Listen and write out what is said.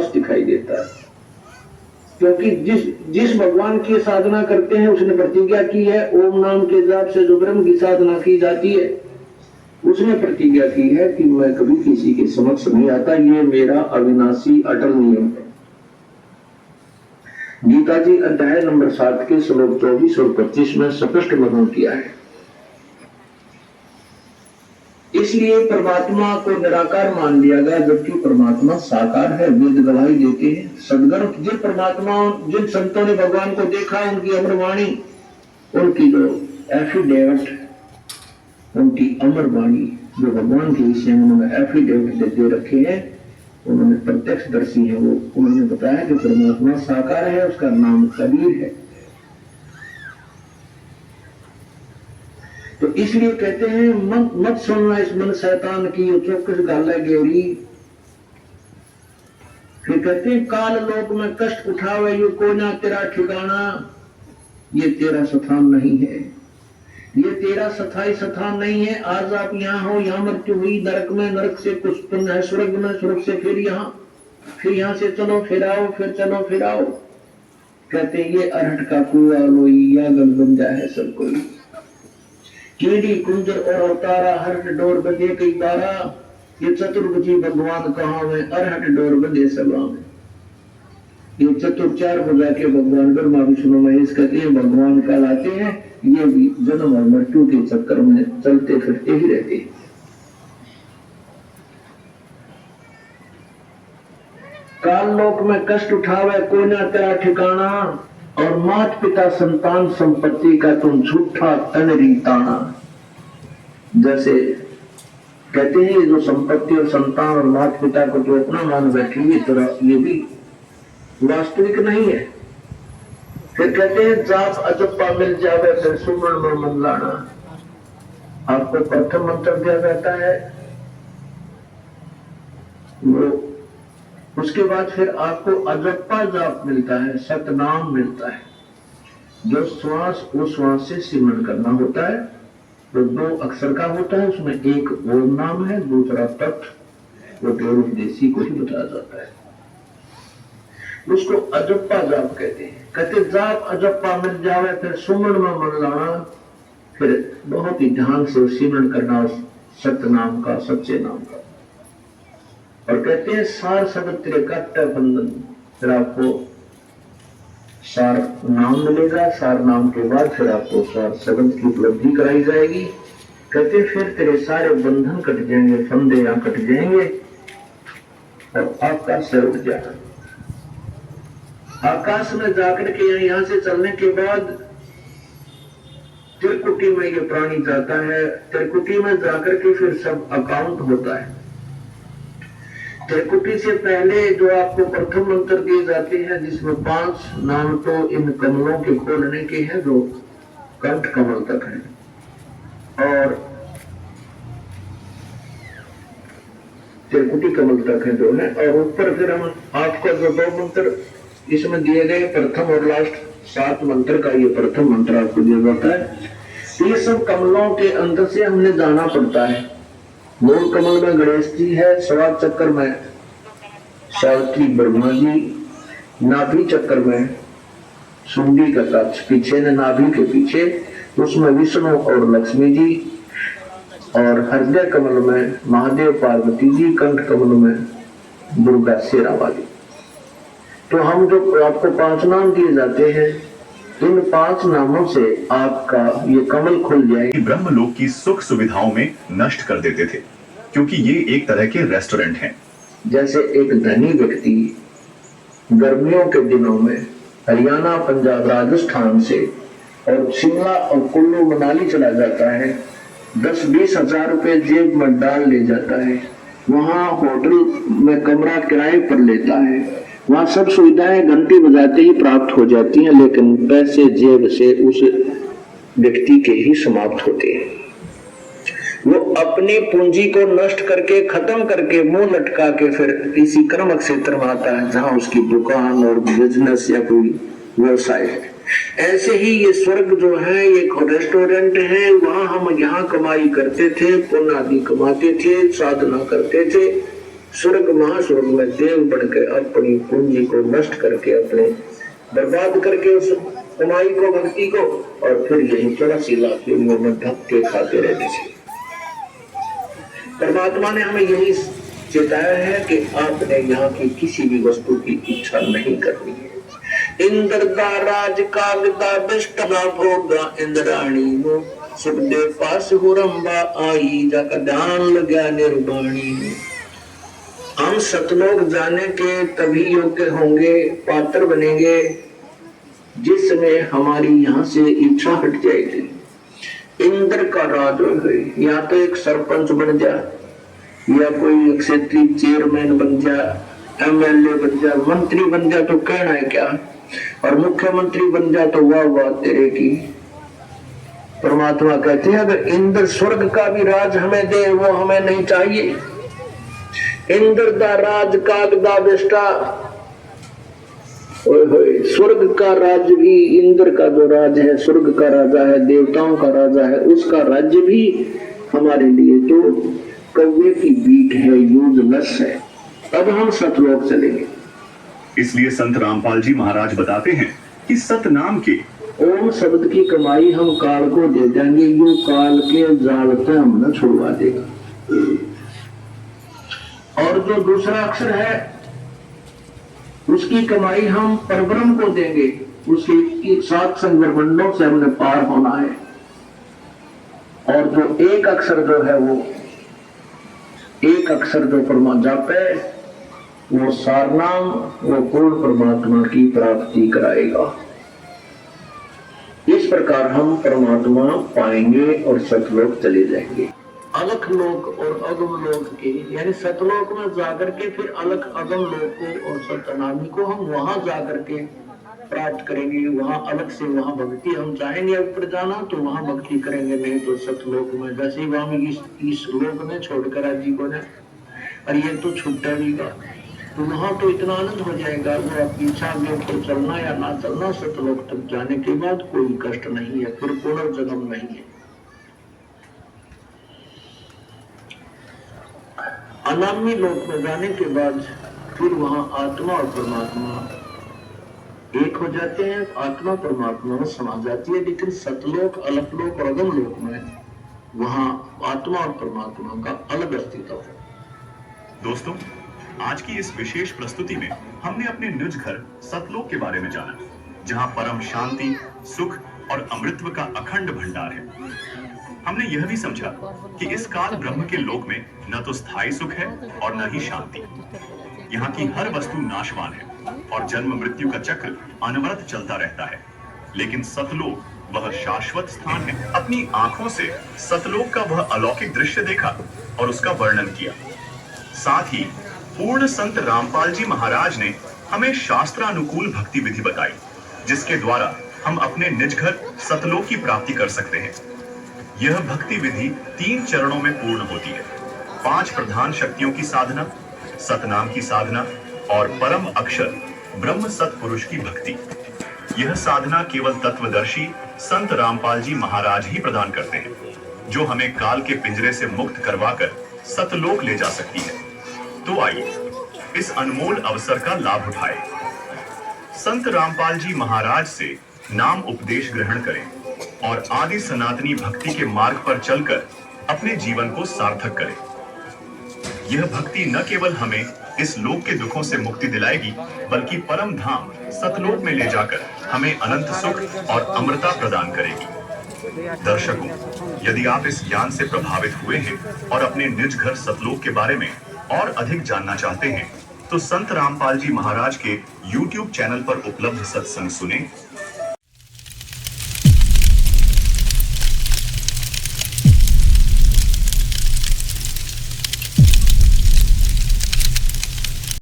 प्रकाश दिखाई देता है, क्योंकि जिस भगवान की साधना करते हैं उसने प्रतिज्ञा की है, ओम नाम के जाप से जो ब्रह्म की साधना की जाती है उसने प्रतिज्ञा की है कि मैं कभी किसी के समक्ष नहीं आता, ये मेरा अविनाशी अटल नियम है। गीता जी अध्याय नंबर 7 के श्लोक 24 और 25 में स्पष्ट वर्णन किया है। इसलिए परमात्मा को निराकार मान लिया गया, जबकि परमात्मा साकार है। वेद गवाही देते हैं, सदगुरु जिन परमात्मा जिन संतों ने भगवान को देखा, उनकी अमर वाणी, उनकी जो एफिडेविट, उनकी अमर वाणी जो भगवान के विषय में उन्होंने एफिडेविट दे रखे हैं, उन्होंने प्रत्यक्षदर्शी है, वो उन्होंने बताया कि परमात्मा साकार है, उसका नाम कबीर है। तो इसलिए कहते हैं मत सुनना इस मन शैतान की, ये चौकस गाल है गेरी। फिर कहते हैं काल लोक में कष्ट उठावे यो को ना तेरा ठिकाना, ये तेरा स्थान नहीं है, ये तेरा स्थायी स्थान नहीं है। आज आप यहाँ हो, यहाँ मृत्यु हुई, नरक में, नरक से कुछ पुण्य है, स्वर्ग में, स्वर्ग से फिर यहाँ से चलो फिर आओ, फिर चलो फिर आओ। कहते ये अरहट का कुआ लोई या गल बन जाए सब कोई, कीड़ी कुंजर और अवतारा, हरट डोर बंधे कई बारा, ये चतुर्भुजी भगवान कहाँ में, अरहट डोर बंधे सभा में। ये चतुर्चार भुजा के भगवान ब्रह्मा विष्णु महेश कहते हैं भगवान कहलाते हैं। ये भी जन्म और मृत्यु के चक्कर में चलते फिरते ही रहते हैं। काल लोक में कष्ट उठावे कोई ना तेरा ठिकाना, और मात पिता संतान संपत्ति का तुम झूठा तन रीताना। जैसे कहते हैं जो संपत्ति और संतान और मात पिता को जो अपना मान बैठी, ये भी वास्तविक नहीं है। फिर कहते हैं जाप अजप्पा मिल जावे फिर सुमन में मन लाना। आपको प्रथम मंत्र दिया जाता है, वो उसके बाद फिर आपको अजप्पा जाप मिलता है, सतनाम मिलता है। जो श्वास वो श्वास से सिमरन करना होता है, तो 2 अक्षर का होता है, उसमें एक ओम नाम है, दूसरा तत्, वो केवल देसी को ही बताया जाता है, उसको अजप्पा जाप कहते हैं। कहते जाप अजप्पा मिल जावे फिर सुमन में मन लाना, फिर बहुत ही ध्यान से सिमरन करना उस सत्य नाम का, सच्चे नाम का। और कहते हैं सार शब्द तेरे कट्टा बंधन, फिर आपको सार नाम मिलेगा, सार नाम के बाद फिर आपको सार शब्द की उपलब्धि कराई जाएगी। कहते फिर तेरे सारे बंधन कट जाएंगे, फंदे यहाँ कट जाएंगे और आपका सिर उठ जाएगा। आकाश में जाकर के यहाँ से चलने के बाद त्रिकुटी में ये प्राणी जाता है, त्रिकुटी में जाकर के फिर सब अकाउंट होता है। त्रिकुटी से पहले जो आपको प्रथम मंत्र दिए जाते हैं, जिसमें 5 नाम तो इन कमलों के खोलने के हैं जो कंठ कमल तक है और त्रिकुटी कमल तक है जो है, और ऊपर फिर हम आपको जो 2 मंत्र इसमें दिए गए, प्रथम और लास्ट 7 मंत्र का ये प्रथम मंत्र आपको दिया जाता है। ये सब कमलों के अंदर से हमने जाना पड़ता है। मूल कमल में गणेश जी है, सवा चक्कर में सावित्री ब्रह्मा जी, नाभि चक्कर में सुंडी का कक्ष पीछे ने, नाभि के पीछे उसमें विष्णु और लक्ष्मी जी, और हृदय कमल में महादेव पार्वती जी, कंठ कमल में दुर्गा शेरा वाली। तो हम जो आपको 5 नाम दिए जाते हैं, इन 5 नामों से आपका ये कमल खुल जाएगी। ब्रह्मलोक की सुख सुविधाओं में नष्ट कर देते थे, क्योंकि ये एक तरह के रेस्टोरेंट हैं। जैसे एक धनी व्यक्ति गर्मियों के दिनों में हरियाणा, पंजाब, राजस्थान से और शिमला और कुल्लू मनाली चला जाता है, 10-20 हजार रुपए जेब में डाल ले जाता है, वहां होटल में कमरा किराए पर लेता है, वहां सब सुविधाएं घंटी बजाते ही प्राप्त हो जाती हैं, लेकिन पैसे जेब से उस व्यक्ति के ही समाप्त होते हैं। वो अपनी पूंजी को नष्ट करके, खत्म करके, मुंह लटका के फिर इसी कर्म क्षेत्र में आता है जहां उसकी दुकान और बिजनेस या कोई व्यवसाय है। ऐसे ही ये स्वर्ग जो है ये रेस्टोरेंट है, वहां हम यहाँ कमाई करते थे, पुण्य आदि कमाते थे, साधना करते थे, स्वर्ग महास्वर्ग में देव बनकर अपनी पूंजी को नष्ट करके, अपने बर्बाद करके उस कमाई को, भक्ति को, और फिर यही 84 लाख योनियों में धक्के खाते रहने से। परमात्मा ने हमें यही चेताया है कि आपने यहाँ की किसी भी वस्तु की इच्छा नहीं करनी है। इंद्र दा राज कागदा बिष्ट ना भोगा इंद्राणी नो, सुख दे पास हुरम्बा आई जाका ध्यान लगा निर्वाणी। हम सतलोक जाने के तभी योग्य होंगे, पात्र बनेंगे, जिसमें हमारी यहाँ से इच्छा हट जाएगी। इंद्र का राज है, या तो एक सरपंच बन जा, या कोई क्षेत्रीय चेयरमैन बन जा, एमएलए बन जा, मंत्री बन जा तो कहना है क्या, और मुख्यमंत्री बन जा तो वाह वाह तेरे की। परमात्मा कहते हैं अगर इंद्र स्वर्ग का भी राज हमें दे, वो हमें नहीं चाहिए। इंद्र दा राज कागदा बेस्टा, स्वर्ग का राज भी, इंद्र का जो राज है, स्वर्ग का राजा है, देवताओं का राजा है, उसका राज्य भी हमारे लिए तो कौवे की बीट है, यूजलेस है। अब हम सतलोक चलेंगे। इसलिए संत रामपाल जी महाराज बताते हैं कि सतनाम के ओम शब्द की कमाई हम काल को दे देंगे, यो काल के जाल से हमने छुड़वा देगा। और जो दूसरा अक्षर है उसकी कमाई हम परब्रह्म को देंगे, उसकी 7 संगमंडलों से हमने पार होना है। और जो एक अक्षर जो है, वो एक अक्षर जो परमात्मा जाप है, वो सारनाम, वो पूर्ण परमात्मा की प्राप्ति कराएगा। इस प्रकार हम परमात्मा पाएंगे और सतलोक चले जाएंगे। अलख लोक और अगम लोक के, यानी सतलोक में जाकर के फिर अलख अगम लोक को और सतनामी को हम वहां जाकर के प्राप्त करेंगे। वहां अलग से वहां भक्ति, हम चाहेंगे ऊपर जाना तो वहां भक्ति करेंगे, नहीं तो सतलोक में जैसे ही वाल्मीकि इस लोक में छोड़कर जी को ने, और ये तो छुट्टा भी का, तो वहां तो इतना आनंद हो जाएगा, वो आपकी इच्छा में ऊपर चलना या ना चलना, सतलोक तक जाने के बाद कोई कष्ट नहीं है, फिर पुनर्जन्म नहीं है। अनामी लोक में जाने के बाद फिर वहां आत्मा और परमात्मा एक हो जाते हैं, आत्मा परमात्मा में समा जाती है। लेकिन सतलोक, अलकलोक और अगम लोक में वहां आत्मा और परमात्मा का अलग अस्तित्व है। दोस्तों, आज की इस विशेष प्रस्तुति में हमने अपने निज घर सतलोक के बारे में जाना, जहां परम शांति, सुख और अमृतत्व का अखंड भंडार है। हमने यह भी समझा कि इस काल ब्रह्म के लोक में न तो स्थायी सुख है और न ही शांति। यहाँ की हर वस्तु नाशवान है और जन्म मृत्यु का चक्र अनवरत चलता रहता है। लेकिन सतलोक वह शाश्वत स्थान है। अपनी आंखों से सतलोक का वह अलौकिक दृश्य देखा और उसका वर्णन किया। साथ ही पूर्ण संत रामपाल जी महाराज ने हमें शास्त्रानुकूल भक्ति विधि बताई, जिसके द्वारा हम अपने निज घर सतलोक की प्राप्ति कर सकते हैं। यह भक्ति विधि 3 चरणों में पूर्ण होती है। 5 प्रधान शक्तियों की साधना, सतनाम की साधना और परम अक्षर ब्रह्म सतपुरुष की भक्ति। यह साधना केवल तत्वदर्शी संत रामपाल जी महाराज ही प्रदान करते हैं, जो हमें काल के पिंजरे से मुक्त करवाकर सतलोक ले जा सकती है। तो आइए इस अनमोल अवसर का लाभ उठाएं। संत रामपाल जी महाराज से नाम उपदेश ग्रहण करें और आदि सनातनी भक्ति के मार्ग पर चलकर अपने जीवन को सार्थक करें। यह भक्ति न केवल हमें इस लोक के दुखों से मुक्ति दिलाएगी, बल्कि परम धाम सतलोक में ले जाकर हमें अनंत सुख और अमृता प्रदान करेगी। दर्शकों, यदि आप इस ज्ञान से प्रभावित हुए हैं और अपने निज घर सतलोक के बारे में और अधिक जानना चाहते हैं, तो संत रामपाल जी महाराज के YouTube चैनल पर उपलब्ध सत्संग सुने